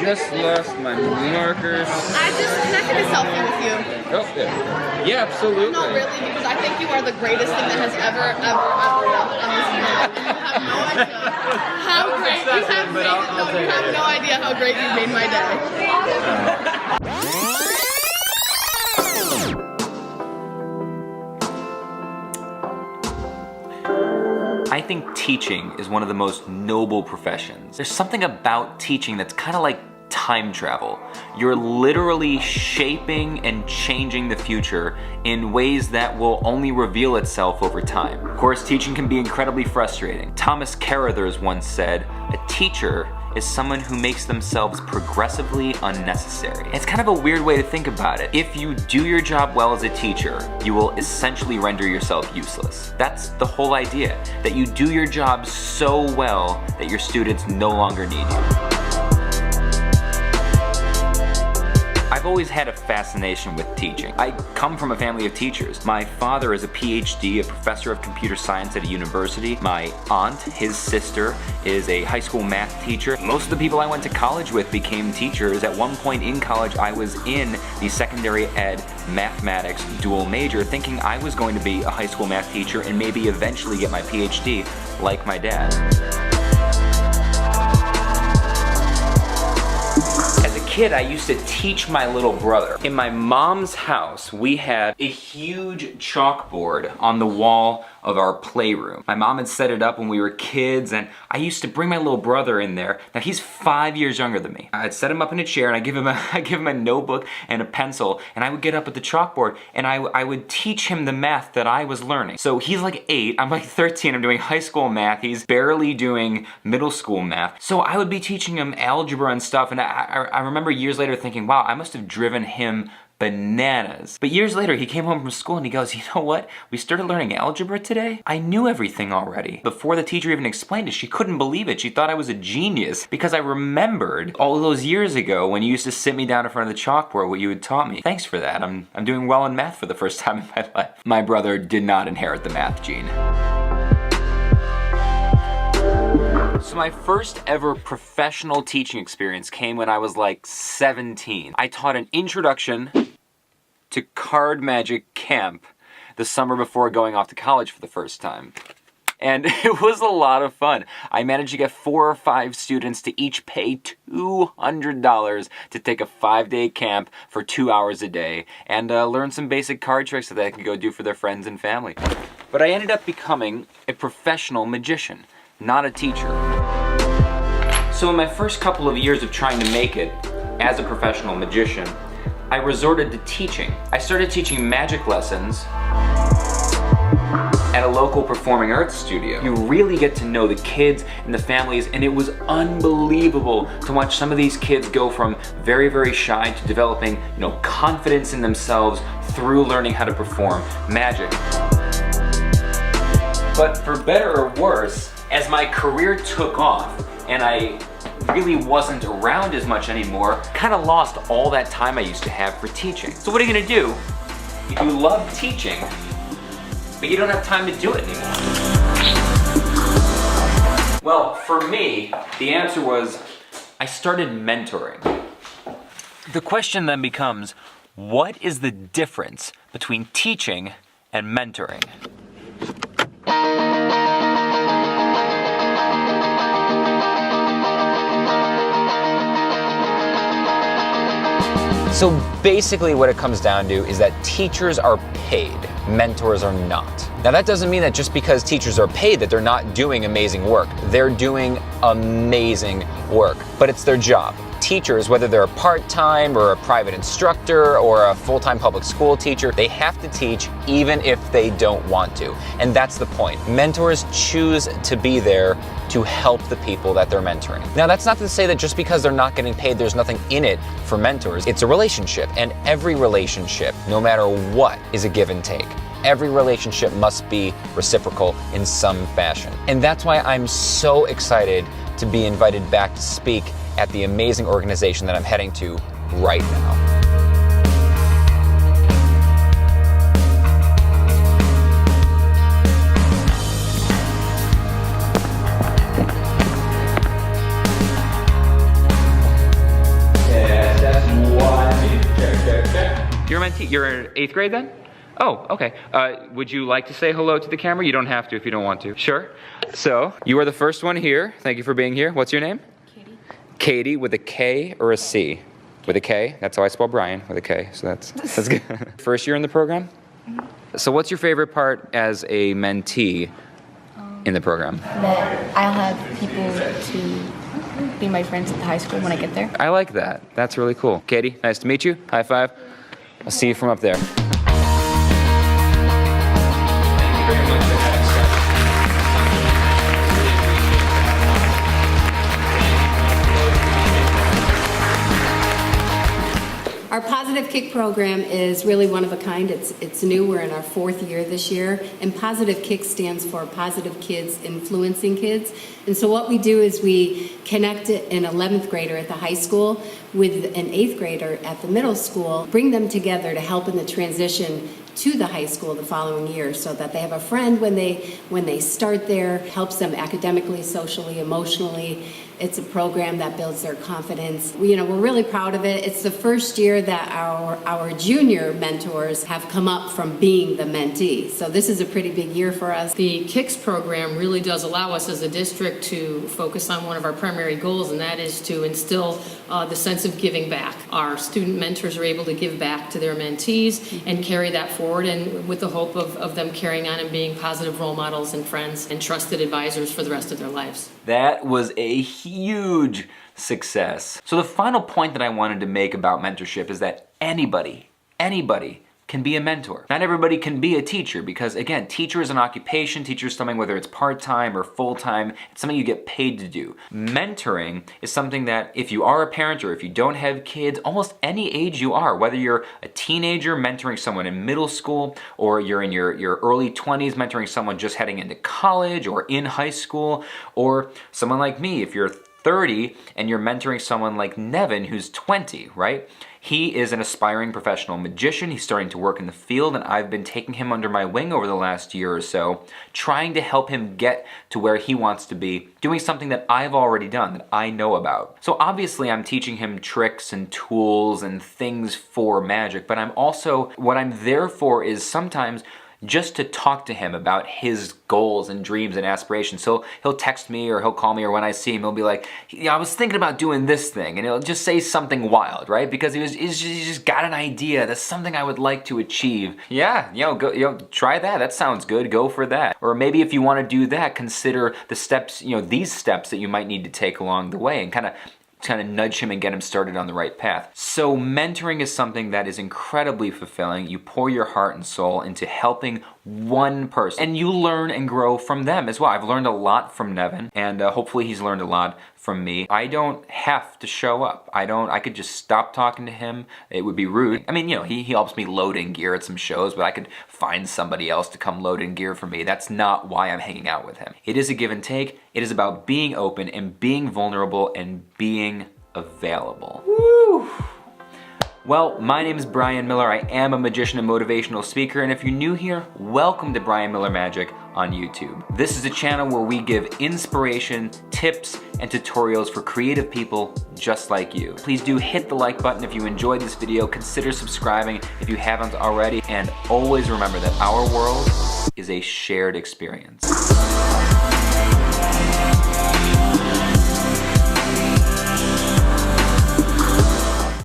just lost my markers. I just connected a selfie with you. Oh, yeah. Yeah, absolutely. Not really, because I think you are the greatest thing that has ever happened on this internet. You have no idea how great you have made it. No, you have no idea how great you made my day. I think teaching is one of the most noble professions. There's something about teaching that's kind of like time travel. You're literally shaping and changing the future in ways that will only reveal itself over time. Of course, teaching can be incredibly frustrating. Thomas Carruthers once said, "A teacher is someone who makes themselves progressively unnecessary." It's kind of a weird way to think about it. If you do your job well as a teacher, you will essentially render yourself useless. That's the whole idea, that you do your job so well that your students no longer need you. I've always had a fascination with teaching. I come from a family of teachers. My father is a PhD, a professor of computer science at a university. My aunt, his sister, is a high school math teacher. Most of the people I went to college with became teachers. At one point in college, I was in the secondary ed mathematics dual major, thinking I was going to be a high school math teacher and maybe eventually get my PhD like my dad. Kid, I used to teach my little brother. In my mom's house, we had a huge chalkboard on the wall of our playroom. My mom had set it up when we were kids, and I used to bring my little brother in there. Now he's 5 years younger than me. I'd set him up in a chair and I give him a notebook and a pencil, and I would get up at the chalkboard and I would teach him the math that I was learning. So he's like 8, I'm like 13, I'm doing high school math, he's barely doing middle school math. So I would be teaching him algebra and stuff, and I remember years later thinking, wow, I must have driven him bananas. But years later, he came home from school and he goes, you know what? We started learning algebra today. I knew everything already. Before the teacher even explained it, she couldn't believe it. She thought I was a genius because I remembered all those years ago when you used to sit me down in front of the chalkboard what you had taught me. Thanks for that. I'm doing well in math for the first time in my life. My brother did not inherit the math gene. So my first ever professional teaching experience came when I was like 17. I taught an introduction to card magic camp the summer before going off to college for the first time. And it was a lot of fun. I managed to get 4 or 5 students to each pay $200 to take a 5-day camp for 2 hours a day and learn some basic card tricks that they could go do for their friends and family. But I ended up becoming a professional magician, not a teacher. So in my first couple of years of trying to make it as a professional magician, I resorted to teaching. I started teaching magic lessons at a local performing arts studio. You really get to know the kids and the families, and it was unbelievable to watch some of these kids go from very, very shy to developing, confidence in themselves through learning how to perform magic. But for better or worse, as my career took off and I really wasn't around as much anymore, kind of lost all that time I used to have for teaching. So what are you gonna do if you love teaching, but you don't have time to do it anymore? Well, for me, the answer was I started mentoring. The question then becomes, what is the difference between teaching and mentoring? So basically what it comes down to is that teachers are paid, mentors are not. Now that doesn't mean that just because teachers are paid that they're not doing amazing work. They're doing amazing work, but it's their job. Teachers, whether they're a part-time or a private instructor or a full-time public school teacher, they have to teach even if they don't want to. And that's the point. Mentors choose to be there to help the people that they're mentoring. Now that's not to say that just because they're not getting paid, there's nothing in it for mentors. It's a relationship, and every relationship, no matter what, is a give and take. Every relationship must be reciprocal in some fashion. And that's why I'm so excited to be invited back to speak at the amazing organization that I'm heading to right now. You're a mentee. You're in 8th grade then? Oh, okay. Would you like to say hello to the camera? You don't have to if you don't want to. Sure. So, you are the first one here. Thank you for being here. What's your name? Katie. Katie with a K or a C? With a K. That's how I spell Brian, with a K. So that's good. First year in the program? So what's your favorite part as a mentee in the program? That I'll have people to be my friends at the high school when I get there. I like that. That's really cool. Katie, nice to meet you. High five. I'll see you from up there. Our Positive Kick program is really one of a kind. It's new. We're in our 4th year this year. And Positive Kick stands for Positive Kids Influencing Kids. And so what we do is we connect an 11th grader at the high school with an 8th grader at the middle school, bring them together to help in the transition to the high school the following year so that they have a friend when they start there, helps them academically, socially, emotionally. It's a program that builds their confidence. We're really proud of it. It's the first year that our junior mentors have come up from being the mentee. So this is a pretty big year for us. The KICS program really does allow us as a district to focus on one of our primary goals, and that is to instill the sense of giving back. Our student mentors are able to give back to their mentees and carry that forward, and with the hope of them carrying on and being positive role models and friends and trusted advisors for the rest of their lives. That was a huge success. So the final point that I wanted to make about mentorship is that anybody can be a mentor. Not everybody can be a teacher because, again, teacher is an occupation. Teacher is something, whether it's part-time or full-time, it's something you get paid to do. Mentoring is something that if you are a parent or if you don't have kids, almost any age you are, whether you're a teenager mentoring someone in middle school or you're in your early 20s mentoring someone just heading into college or in high school, or someone like me, if you're 30 and you're mentoring someone like Nevin who's 20, right? He is an aspiring professional magician. He's starting to work in the field, and I've been taking him under my wing over the last year or so, trying to help him get to where he wants to be, doing something that I've already done, that I know about. So obviously I'm teaching him tricks and tools and things for magic, but what I'm there for is sometimes just to talk to him about his goals and dreams and aspirations. So he'll text me or he'll call me, or when I see him, he'll be like, I was thinking about doing this thing, and he'll just say something wild, right? Because he just got an idea. That's something I would like to achieve. Yeah, try that. That sounds good. Go for that. Or maybe if you want to do that, consider the steps, these steps that you might need to take along the way, and kind of nudge him and get him started on the right path. So mentoring is something that is incredibly fulfilling. You pour your heart and soul into helping one person, and you learn and grow from them as well. I've learned a lot from Nevin, and hopefully he's learned a lot from me. I don't have to show up. I could just stop talking to him. It would be rude. I mean, he helps me load in gear at some shows, but I could find somebody else to come load in gear for me. That's not why I'm hanging out with him. It is a give and take. It is about being open and being vulnerable and being available. Woo! Well, my name is Brian Miller. I am a magician and motivational speaker, and if you're new here, welcome to Brian Miller Magic on YouTube. This is a channel where we give inspiration, tips, and tutorials for creative people just like you. Please do hit the like button if you enjoyed this video. Consider subscribing if you haven't already, and always remember that our world is a shared experience.